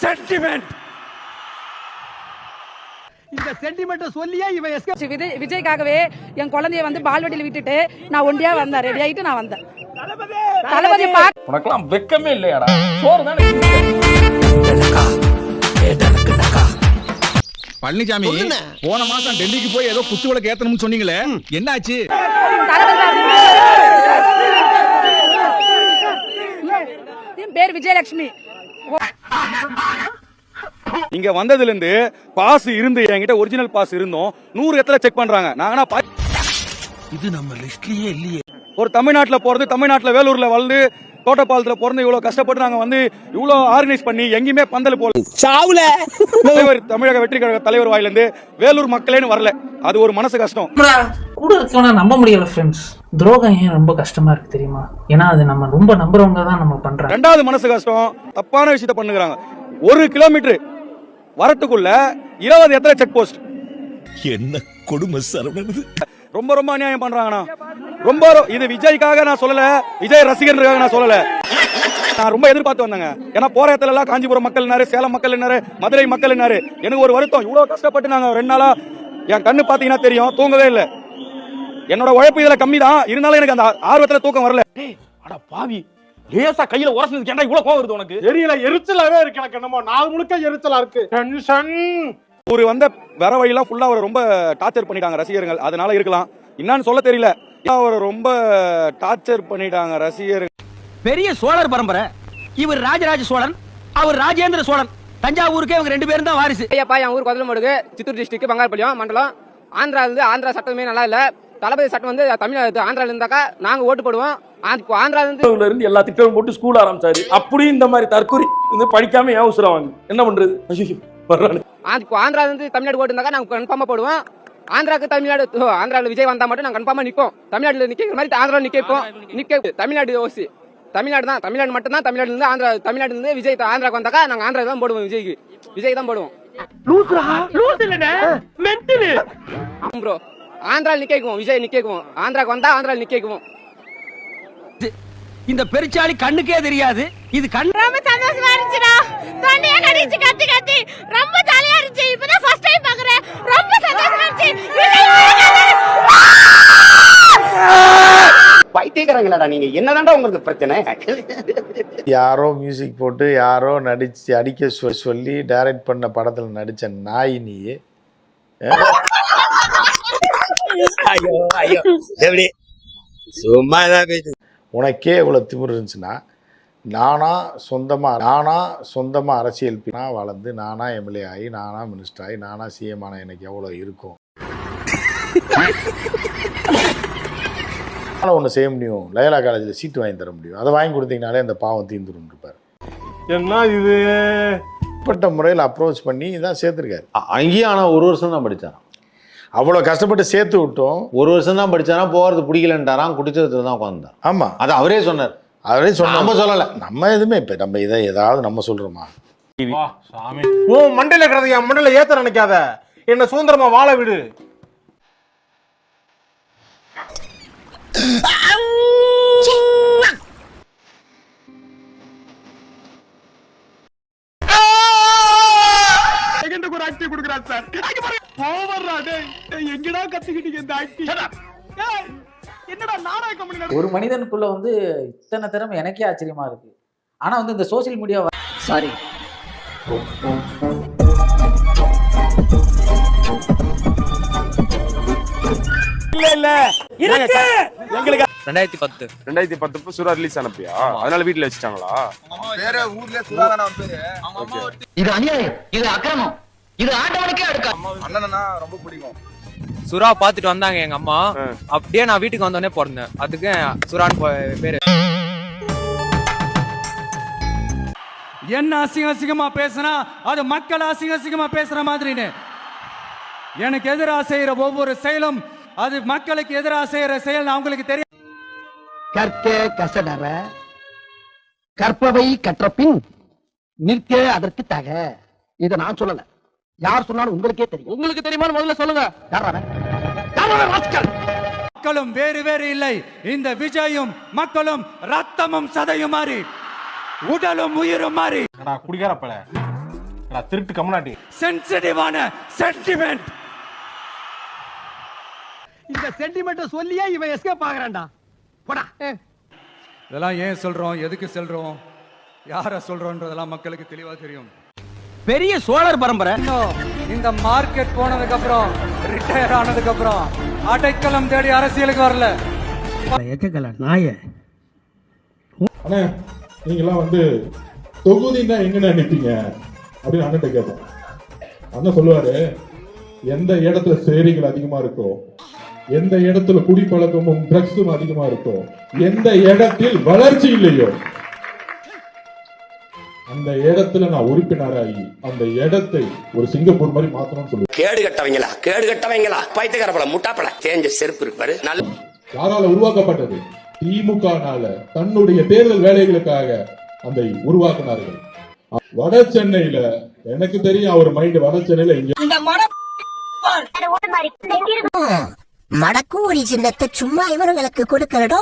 Sentiment. இந்த sentiment சொல்லியே இவன் விஜய்க்காகவே என் குழந்தைய வந்து பால்வடியில் விட்டுட்டு நான் ஒண்டியா வந்தேன், ரெடி ஆயிட்டு நான் வந்தேன். தளபதி உனக்கெல்லாம் வெக்கமே இல்லையாடா? சோறு தானே. பழனிசாமி போன மாசம் டெல்லிக்கு போய் ஏதோ குத்து விளக்கு ஏத்தணும்னு சொன்னீங்களே, என்னாச்சு? பேர் விஜயலட்சுமி. இங்க வந்ததுல இருந்து பாஸ் இருந்து என்கிட்ட ஒரிஜினல் பாஸ் இருந்தோம் 100 இடத்துல செக் பண்றாங்க. நாங்கன்னா இது நம்ம லிஸ்ட்லயே இல்லையே. ஒரு தமிழ்நாட்டுல போறது, தமிழ்நாட்டுல வேலூர்ல வந்து தோட்டப்பாலத்துல பிறந்து இவ்வளவு கஷ்டப்பட்டு நாங்க வந்து இவ்வளவு ஆர்கனைஸ் பண்ணி எங்கேயுமே பந்தல் போல சாவுல தலைவர் தமிழக வெற்றி கழக தலைவர் வாயில இருந்து வேலூர் மக்களேன்னு வரல. அது ஒரு மனசு கஷ்டம். கூட இருக்கவன நம்ப முடியல ஃப்ரெண்ட்ஸ். துரோகம் ஏன் ரொம்ப கஷ்டமா இருக்கு தெரியுமா? ஏன்னா அது நம்ம ரொம்ப நம்புறவங்க தான் நம்ம பண்றோம். ரெண்டாவது மனசு கஷ்டம், தப்பான விஷயத்த பண்ணுகிறாங்க. 1 கிலோமீட்டர் வரத்துக்குள்ள 20 இடத்துல செக் போஸ்ட். என்ன கொடுமை சரவணன். ரொம்ப ரொம்ப அநியாயம் பண்றாங்கண்ணா. ரொம்ப இது விஜய்க்காக நான் சொல்லல, விஜய் ரசிகர்களுக்காக நான் சொல்லல. நான் ரொம்ப எதிர்பார்த்து வந்தேங்க. ஏன்னா போற இடத்துல எல்லாம் காஞ்சிபுரம் மக்கள், சேலம் மக்கள், மதுரை மக்கள். எனக்கு ஒரு வருத்தம், இவ்வளவு கஷ்டப்பட்டு நாங்க 2 நாளா என் கண்ணு பாத்தீங்கன்னா தெரியும், தூங்கவே இல்லை. என்னோட உழைப்பு இதுல கம்மி தான், இருந்தாலும் எனக்கு அந்த ஆர்வத்துல தூக்கம் வரல. அட பாவி, லேசா கையில உரசுனதுக்கு ஏன்டா இவ்வளவு கோவம் வருது உனக்கு? தெரியல, எரிச்சலாவே இருக்கு எனக்கு. என்னமோ நாள் முழுக்க எரிச்சலா இருக்கு. டென்ஷன். ஒரு வந்த வர வழியெல்லாம் ஃபுல்லா அவரை ரொம்ப டார்ச்சர் பண்ணிட்டாங்க ரசிகர்கள். அதனால இருக்கலாம், என்னன்னு சொல்ல தெரியல. அவரை ரொம்ப டார்ச்சர் பண்ணிட்டாங்க ரசிகர்கள். பெரிய சோழர் பரம்பரை. இவர் ராஜராஜ சோழன், அவர் ராஜேந்திர சோழன். தஞ்சாவூருக்கே இவங்க 2 பேரும் தான் வாரிசு. ஐயாப்பா, என் ஊர் கொதலமடுகு, சித்தூர் டிஸ்ட்ரிக்ட், பங்காளப்பாளையம் மண்டலம். ஆந்திரா சட்டமே நல்லா இல்ல. தளபதி சட்டம் வந்து தமிழ் ஆந்திரால இருந்தாக்கா நாங்க ஓட்டு போடுவோம். ஆந்திரால இருந்து எல்லா திட்டமும் போட்டு ஸ்கூல் ஆரம்பிச்சாரு. அப்படி இந்த மாதிரி தற்கொலை படிக்காம ஏன் அவசரம் வாங்க, என்ன பண்றது? ஆந்திரால இருந்து தமிழ்நாடு ஓட்டு இருந்தாக்கா நாங்க கன்ஃபார்மா போடுவோம். ஆந்திராக்கு தமிழ்நாடு, ஆந்திராவில் விஜய் வந்தா மட்டும் நாங்க கன்ஃபார்மா நிற்போம். தமிழ்நாடுல நிக்கிற மாதிரி ஆந்திராவில் நிக்க தமிழ்நாடு ஓசி தமிழ்நாடு தான். தமிழ்நாடு மட்டும் தான். தமிழ்நாடுல இருந்து ஆந்திரா, தமிழ்நாடுல இருந்து விஜய் ஆந்திராக்கு வந்தாக்கா நாங்க ஆந்திரா தான் போடுவோம். விஜய் தான் போடுவோம். ப்ரோ, ஆந்திராவில் நிக்குவோம், விஜய் நிக்குவோம். ஆந்திராக்கு வந்தா ஆந்திராவில் நிக்குவோம். இந்த பெருச்சாளி கண்ணுக்கே தெரியாது. இது கண் ரொம்ப சந்தோஷமா இருந்துச்சுடா. தொண்டையா கடிச்சு கத்தி கத்தி ரொம்ப ஜாலியா இருந்துச்சு. இப்பதான் ஃபர்ஸ்ட் டைம் பாக்குறேன். ரொம்ப சந்தோஷமா இருந்துச்சு. பைத்தியக்காரங்களாடா நீங்க, என்னதான்டா உங்களுக்கு பிரச்சனை? யாரோ மியூசிக் போட்டு யாரோ நடிச்சு அடிக்க சொல்லி டைரக்ட் பண்ண படத்துல நடிச்ச நாய் நீ. உனக்கே இவ்வளவு திமிரு இருந்துச்சுன்னா நானா சொந்தமா அரசியல் வளர்ந்து நானா எம்எல்ஏ ஆகி, நானா மினிஸ்டர் ஆகி, நானா சிஎம் ஆன எனக்கு எவ்வளவு இருக்கும்? ஒண்ணு செய்ய முடியும், லயோலா காலேஜில் சீட்டு வாங்கி தர முடியும். அதை வாங்கி கொடுத்தீங்கனாலே அந்த பாவம் தீர்ந்துரும் இருப்பாரு. என்ன இது பட்ட முறையில் அப்ரோச் பண்ணி தான் சேர்த்துருக்காரு. அங்கேயும் ஆனால் 1 வருஷம் தான் படித்தான். அவ்வளோ கஷ்டப்பட்டு சேர்த்து விட்டோம். 1 வருஷம் தான் படித்தானா, போகிறது பிடிக்கலன்ட்டாரான், குடிச்சதுல தான் உட்காந்துட்டான். ஆமாம், அது அவரே சொன்னார். நம்ம சொல்லலை. நம்ம எதுவுமே இப்போ நம்ம இதை ஏதாவது நம்ம சொல்கிறோமா? ஓ மண்டையில இருக்கிறது என் மண்டையில ஏத்த நினைக்காத. என்ன சுதந்திரமா வாழ விடு. ஒரு மனிதனுக்குள்ள வந்து இத்தனை திறமை எனக்கே ஆச்சரியமா இருக்கு. ஆனா வந்து இந்த சோசியல் மீடியா சாரி இல்ல இருக்கு. எங்களுக்கு 2010 சுறா ரிலீஸ் ஆனப்பியா? அதனால வீட்டுல வச்சுட்டாங்களா? வேற ஊர்ல சுறாதான பேரு. இது அநியாயம், இது அக்கிரமம், இது ஆண்டவனுக்கே அடுக்க. அண்ணனா ரொம்ப பிடிக்கும். சுறா பாத்துட்டு வந்தாங்க எங்க அம்மா. அப்படியே நான் வீட்டுக்கு வந்தோடனே பிறந்தேன். அதுக்கு சுறான்னு பேரு. என்ன அசிங்கமா பேசினா அது மக்கள் அசிங்கமா பேசுற மாதிரின்னு. எனக்கு எதிராக செய்யற ஒவ்வொரு செயலும் அது மக்களுக்கு எதிராக செய்யற செயல் அவங்களுக்கு தெரியும். கற்க கசடற கற்பவை கற்றபின் நிற்க அதற்கு தக. இதை நான் சொல்லல, யார் சொன்னாலும் உங்களுக்கே தெரியும். உங்களுக்கு தெரியுமா முதல்ல சொல்லுங்க. மக்களும் வேறு இல்லை. இந்த விஜயும் மக்களும் ரத்தமும் சதையும் மாறி உடலும் உயிரும் மாறி குடிகாரப்பல திருட்டு கம்னாட்டி சென்சிட்டிவான சென்டிமெண்ட். இந்த சென்டிமெண்ட்ட சொல்லியே இவன் எஸ்கேப் ஆகுறான்டா. போடா. இதெல்லாம் ஏன் சொல்றோம், எதுக்கு சொல்றோம், யார சொல்றோம்ன்றதெல்லாம் மக்களுக்கு தெளிவா தெரியும். பெரிய சோழர் பரம்பரை. இந்த மார்க்கெட் போனதுக்கு அப்புறம், ரிட்டையர் ஆனதுக்கு அப்புறம் அடைக்கலம் தேடி அரசியலுக்கு வரல. எக்கல நாயே. அண்ணா நீங்களாம் வந்து தொகுதின்னா எங்க நினைப்பீங்க அப்படின்னு அண்ணன் கேட்போம். அண்ணன் சொல்லுவாரு, எந்த இடத்துல சேரிகள் அதிகமா இருக்கோ, எந்த இடத்துல குடிப்பழக்கமும் ட்ரக்ஸும் அதிகமா இருக்கோ, எந்த இடத்தில் வளர்ச்சி இல்லையோ அந்த இடத்துல நான் உறுப்பினராகி அந்த இடத்தை ஒரு சிங்கப்பூர் மாதிரி மாத்தணும்னு சொல்லுவேன். கேடு கட்டவங்களா பைத்தியக்காரப்பட முட்டாப்பட தேஞ்ச செருப்பு இருப்பாரு. யாரால உருவாக்கப்பட்டது? திமுகனால தன்னுடைய தேர்தல் வேலைகளுக்காக அதை உருவாக்கினார்கள். வட சென்னையில எனக்கு தெரியும் அவர் மைண்ட் வட சென்னையில மடக்கூரி சின்னத்தை சும்மா இவர்களுக்கு கொடுக்கிறடோ.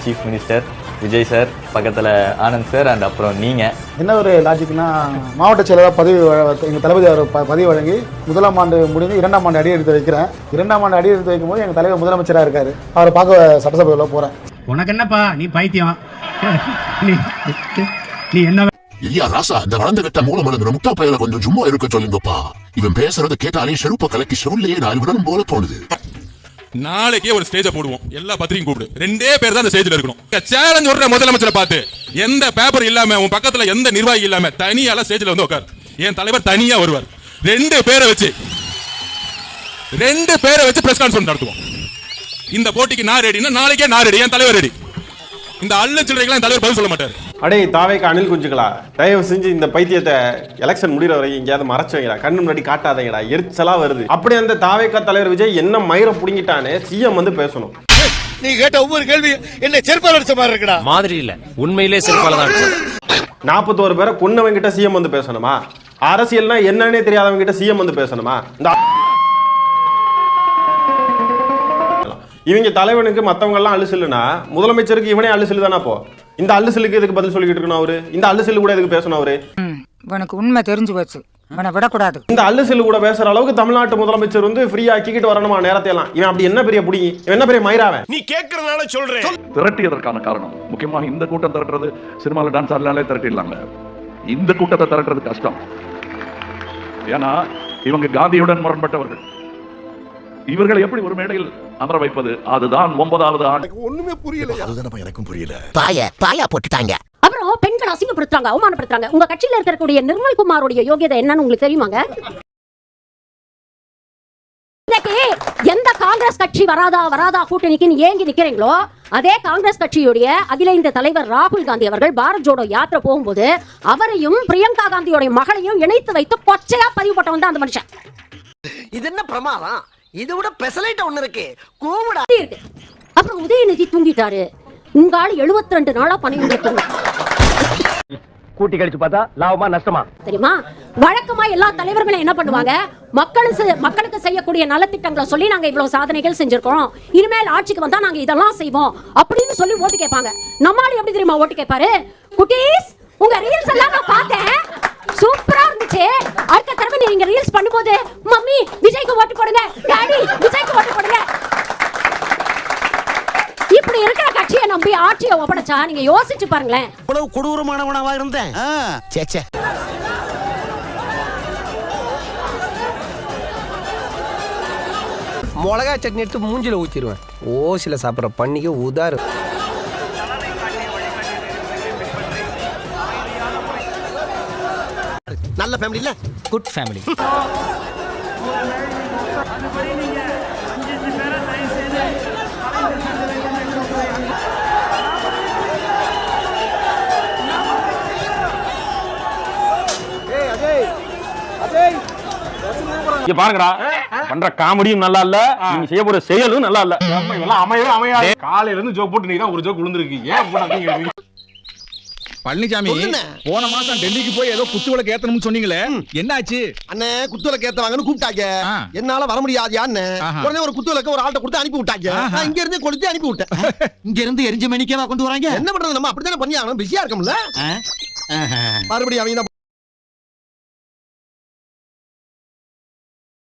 சீஃப் மினிஸ்டர் விஜய் சார், பக்கத்துல ஆனந்த் சார், அண்ட் அப்புறம் நீங்க. என்ன ஒரு லாஜிக்னா, மாவட்ட செயலராக எங்கள் தளபதி அவர் பதவி வழங்கி 1ஆம் ஆண்டு முடிந்து 2ஆம் ஆண்டு அடி எடுத்து வைக்கிறேன். 2ஆம் ஆண்டு அடி எடுத்து வைக்கும் போது எங்கள் தலைவர் முதலமைச்சராக இருக்காரு. அவரை பார்க்க சட்டசபையில் போகிறேன். உனக்கு என்னப்பா, நீ பைத்தியம். நீ என்ன ஐயா ராசா, இந்த வளர்ந்து விட்ட மூலமளந்து முட்டா பையில கொஞ்சம் சும்மா இருக்க சொல்லுங்கப்பா. இவன் பேசுறத கேட்டாலே செருப்ப கலக்கி செருள்ளையே நாலு விடணும் போல தோணுது. நாளைக்கே ஒரு ஸ்டேஜ போடுவோம், எல்லா பத்திரிகையும் கூப்பிடு. 2 பேர் தான் அந்த ஸ்டேஜ்ல இருக்கணும். சேலஞ்ச் விடுற முதலமைச்சரை பார்த்து, எந்த பேப்பர் இல்லாம, உன் பக்கத்துல எந்த நிர்வாகி இல்லாம தனியால ஸ்டேஜ்ல வந்து உட்கார். என் தலைவர் தனியா வருவார். 2 பேரை வச்சு பிரஸ் கான்ஃபரன்ஸ் நடத்துவோம். இந்த போட்டிக்கு நான் ரெடினா நாளைக்கே நான் ரெடி, என் தலைவர் ரெடி. இந்த அள்ளு சில்லறைக்கெல்லாம் என் தலைவர் பதில் சொல்ல மாட்டார். அடே தாவேக்கு அணில் குஞ்சுகளா, தயவு செஞ்சு இந்த பைத்தியத்தை எலெக்ஷன் முடிகிற வரை எங்கேயாவது மறைச்சு வைங்களா, கண்ணு முன்னாடி காட்டாதீங்கடா, எரிச்சலா வருது. அப்படி அந்த தாவேக்கா தலைவர் விஜய் என்ன மயிரை புடுங்கிட்டானே, சிஎம் வந்து பேசணும். நீ கேட்ட ஒவ்வொரு கேள்வி என்ன செருப்பால அடிச்ச மாதிரி இருக்குடா. மாதிரி இல்ல, உண்மையிலே செருப்பால தான் அடிச்சது. 41 பேரை கொன்னவங்க கிட்ட சிஎம் வந்து பேசணுமா? அரசியல்னா என்னன்னே தெரியாதவங்க கிட்ட சிஎம் வந்து பேசணுமா? இந்த இவங்க தலைவனுக்கு மத்தவங்க எல்லாம் அழுசலுனா முதலமைச்சருக்கு இவனே அழுசலு தானே. அப்போ இந்த அழுசலுக்கு எதுக்கு பதில் சொல்லிட்டு இருக்கணும் அவரு? இந்த அழுசலு கூட எதுக்கு பேசணும் அவரு? உனக்கு உண்மை தெரிஞ்சு போச்சு, உன்னை விடக்கூடாது. இந்த அழுசலு கூட பேசுற அளவுக்கு தமிழ்நாட்டு முதலமைச்சர் வந்து ஃப்ரீயா ஆக்கிக்கிட்டு வரணுமா நேரத்தை எல்லாம்? இவன் அப்படி என்ன பெரிய புடிங்கி, இவன் என்ன பெரிய மயிராவன்? நீ கேட்கறதுனால சொல்றேன். திரட்டியதற்கான காரணம் முக்கியமாக இந்த கூட்டம் திரட்டுறது சினிமாவில் டான்ஸ் ஆடலாலே திரட்டிடலாங்க. இந்த கூட்டத்தை திரட்டுறது கஷ்டம். ஏன்னா இவங்க காந்தியுடன் முரண்பட்டவர்கள். இவர்களை எப்படி ஒரு மேடையில் அமர வைப்பது? அதுதான் 9வது ஆண்டு. ஒண்ணுமே புரியல. அதுதான் எனக்கும் புரியல. பாயா போட்டுட்டாங்க. அப்புறம் பெண்களை அசிங்கப்படுத்துறாங்க, அவமானப்படுத்துறாங்க. உங்க கட்சியில இருக்கக்கூடிய நிர்மல்குமாரோட யோகியதை என்னன்னு உங்களுக்கு தெரியுமாங்க? எந்த காங்கிரஸ் கட்சி வராதா கூட்டணிக்கு ஏங்கி நிக்கிறீங்களோ, அதே காங்கிரஸ் கட்சியுடைய அகில இந்திய தலைவர் ராகுல் காந்தி அவர்கள் பாரத் ஜோடோ யாத்திரை போகும்போது அவரையும் பிரியங்கா காந்தியோட மகளையும் இணைத்து வைத்து கொச்சையா பதிவு போட்டவன் தான் அந்த மனுஷன். இது என்ன பிரமாதம்? இது விட பெசலைட் ஒண்ணு இருக்கு. கூவுடா. அப்புறம் உதயநிதி தூங்கிட்டாரு. உங்க ஆளு 72 நாளா பணியில தூங்க. கூட்டி கழிச்சு பார்த்தா லாபமா நஷ்டமா தெரியுமா? வழக்கமா எல்லா தலைவர்களும் என்ன பண்ணுவாங்க, மக்களுக்கு செய்யக்கூடிய நலத்திட்டங்களை சொல்லி நாங்க இவ்வளவு சாதனைகள் செஞ்சிருக்கோம், இனிமேல் ஆட்சிக்கு வந்தா நாங்க இதெல்லாம் செய்வோம் அப்படின்னு சொல்லி ஓட்டு கேட்பாங்க. நம்மால எப்படி தெரியுமா ஓட்டு கேட்பாரு? குட்டீஸ், உங்க ரீல்ஸ் எல்லாம் நான் பார்த்தேன், சூப்பரா இருந்துச்சு. அடுத்த தடவை நீங்க ரீல்ஸ் பண்ணும்போது மம்மி விஜய்க்கு ஓட்டு போடுங்க, டாடி விஜய்க்கு ஓட்டு போடுங்க. இப்படி இருக்கிற கட்சியை நம்பி ஆட்சியை ஒப்படைச்சா நீங்க யோசிச்சு பாருங்களேன். இவ்வளவு கொடூரமானவனாவா இருந்தேன். சேச்சே. மிளகா சட்னி எடுத்து மூஞ்சில ஊத்திடுவேன். ஓசில சாப்பிட்ற பண்ணிக்கு உதாரு. நல்ல ஃபேமிலி இல்ல, குட் ஃபேமிலி. பாருங்கடா, பண்ற காமெடியும் நல்லா இல்ல, நீங்க செய்ய போற செயலும் நல்லா இல்ல. இதெல்லாம் அமையவே அமையாது. காலையில இருந்து ஜோக் போட்டு நீங்க தான் ஒரு ஜோக் விழுந்திருக்கு. ஏன் போட்டு பழனிசாமி போன மாசம் டெல்லிக்கு போய் ஏதோ குத்து விளக்கு ஏத்தணும்னு சொன்னீங்களே என்னாச்சு? அண்ணே குத்து விளக்கு ஏத்துவாங்கன்னு கூப்பிட்டாங்க. என்னால வர முடியாதுயான்னு உடனே ஒரு குத்து விளக்கு ஒரு ஆள்கிட்ட கொடுத்து அனுப்பி விட்டாங்க. நான் இங்க இருந்து கொளுத்தி அனுப்பி விட்டேன். இங்க இருந்து எரிஞ்ச மணிக்கேவா கொண்டு வராங்க? என்ன பண்றது, நம்ம அப்படித்தானே பண்ணி ஆகணும், பிஸியா இருக்கோம்ல. மறுபடியும் அவங்க